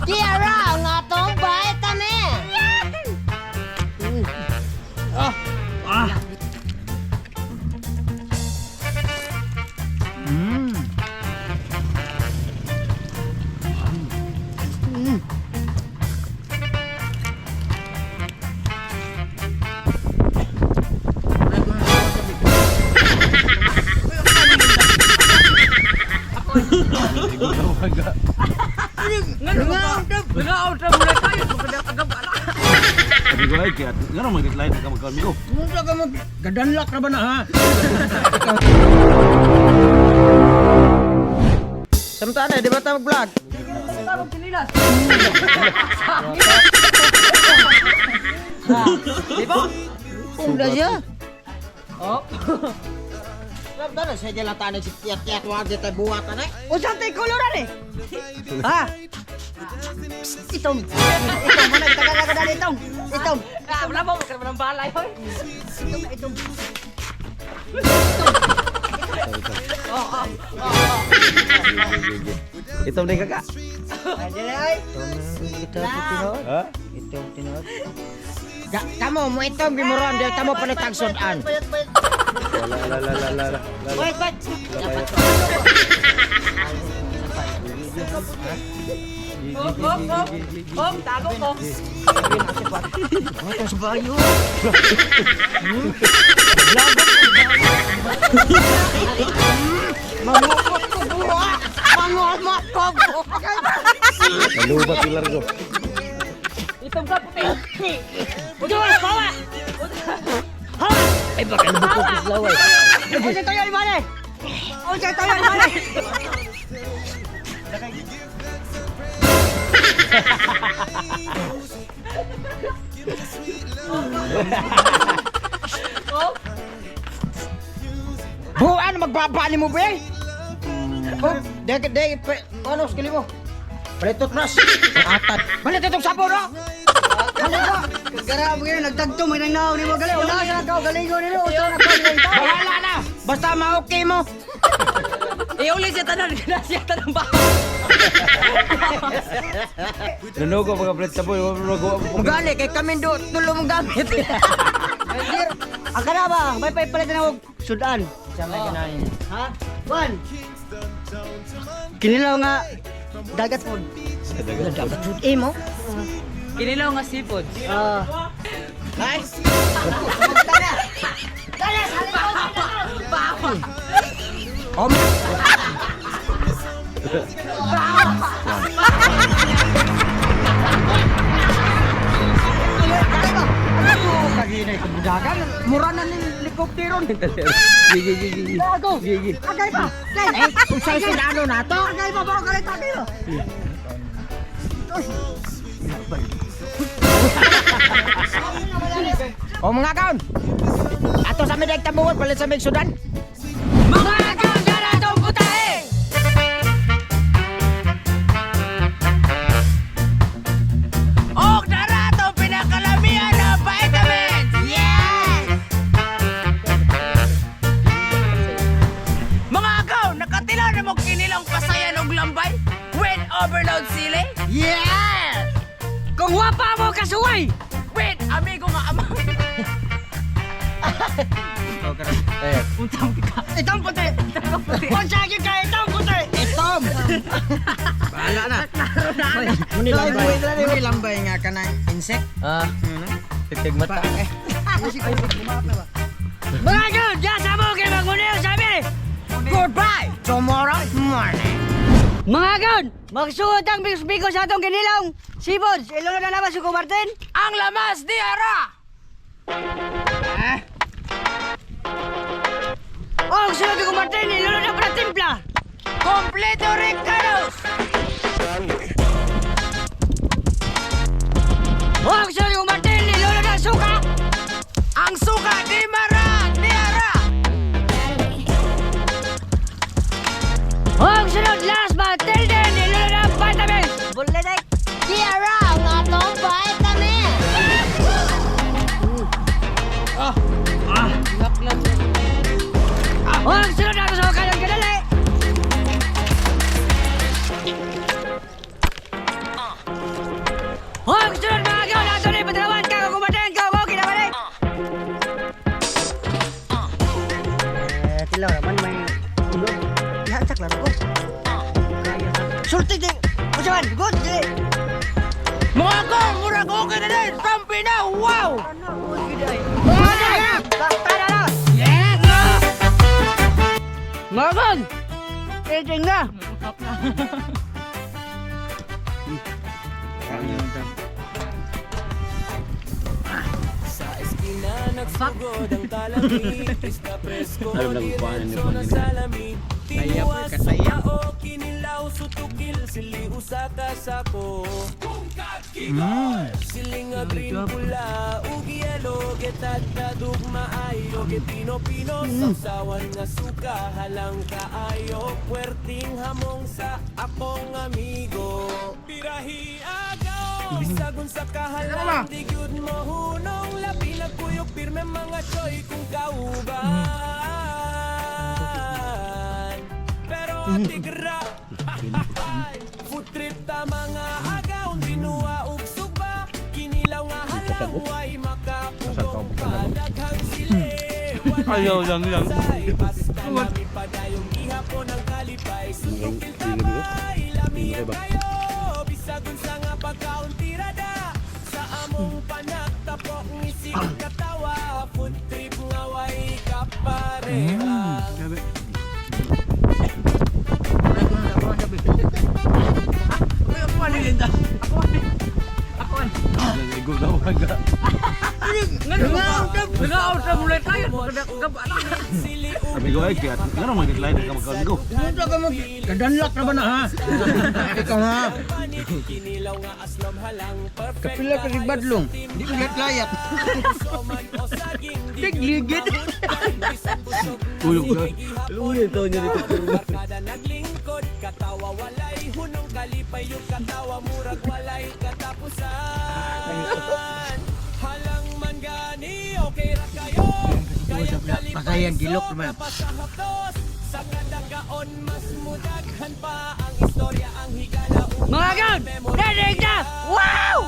Tiara ang atong vitamin. Sabi ko ay, kaya nga naman mag-decline ka magkawin ko. Muna ka gadanlak na ba na ha? Samtana, di ba tayo mag-vlog? Di ba? Ula siya. Oh. Samtana, sa jalatan si tiyak-tiyak wag dito buwatan eh. Usang tayo kuluran eh. Ha? Itom. Itom, mana kita kagad itom. Itom. Wala mo, magkaroon ng balay, hoy. Itom. Itom na kaka. Ayan ay. Ito tinod. Ha? Ito tinod. Kamu mo itom gimuron di tamo palitag sudan. La. Wait. Hop, tago ko. Ito sa bayo. Mangukot ko buha. Mangumot ko buha. Nalubat yung largo. Itong ka puti. Udah, bawa. Ay baka nabukot sa laway. Oce tayo di mana? Oce tayo di mana? Buan magbabali mo be. Oh, dek ano skili mo? Balik toothbrush. Atat. Balik itong sapo no. Gara mo yun, nagtagto, may nangnaw ni mo gali. Una sa nagkaw, galingo nila. Uto na ko. Bahala na. Basta ma-okay mo. Iuli siya tanan, siya tanan ba? Nanugo mga plet sa boy. Mugali kay kami tulo mong gamit. Ang kana ba? May papalit na huwag sudan. Sama kinain. Ha? Juan. Kinilaw nga dagat food. Dapat food mo. Kinilaw nga seafood. Ay. Om. Kaginay kebudakan murah na ni helikoptero ni. Gigi. Ako. Gigi. Agay pa. Usay sila ano na to? Agay pa ba? Galit tayo. O mga kaon. Ato sa midag tabuot palit sa mig sudan. Mga kagara itong putahe! Og dara itong pinakalamihan na vitamins! Yes! Mga agaw, nakatila na mo kinilang pasayan og lambay with overload sili? Yes! Kung wapa mo kasuway! With amigo nga amang. Itong puti! Kung sa akin ka, itong puti! Itom. Bahala na. Muni lambay nga ka na insect. Titig mata. Mga yun! Diyan sa mo kayo mag-uliw sabi! Goodbye tomorrow morning. Mga gun! Magsuot ang bigo sa atong kinilong! Sibod! Ilolo na naman si Martin! Ang lamas di ara! Oh! Sunod si Martin! Ilolo na para timpla! Kompleto Ricaros! Oh! Sunod si Martin! Ilolo na suka! Ang suka di mara! Di ara! Oh! Sunod last but till then! Ilolo na vitamins! Buliday! Tiara ang atong vitamin! Oh! Sunod na suka! Tilaw naman may ulo. Yan sa klaro ko. Sulti din. Kusaman, good. Dili. Mga ko, murag okay na din. Tampi na, wow! Tara na. Yes! Morgan! Eating na. Alam na kung paano niyo pang Kaya po, kataya. Bisagon sa kahalan, di gyud mo hunong labi nagkuyok pirme mga choy kung kauban. Pero tigra, food trip ta mga agaw, dinuwa ug suba, kinilaw nga halang way makapugong padaghang sili. Ayaw lang lang. Basta lami padayong ihapon ang kalipay, sundukil tamay, lami kayo, bisagon sa nga pagkaon tirada, sa among panagtapok ngisig katawa, food trip nga way kapareha. Naligo daw aga. Nag-out sa mulay tayo. Sabi ko ay kaya ngano magit-light ka magkaon ko. Ito ka mo, kadanlak na ba na ha? Ikaw ha? Kinilaw nga aslom halang perfect. Kapila ka si Badlong, hindi ko layat. Tigligid. Uyog na. Uyog to niya dito. Kada naglingkod, katawa walay hunong kalipay yung katawa murag walay katapusan. Halang man gani, okay ra kayo. Kayang kalipay Pasayang gilok naman. pasahapdos. Sa kadagaon, mas mudaghan pa ang istorya ang higala. Mga gan! Ready na! Wow!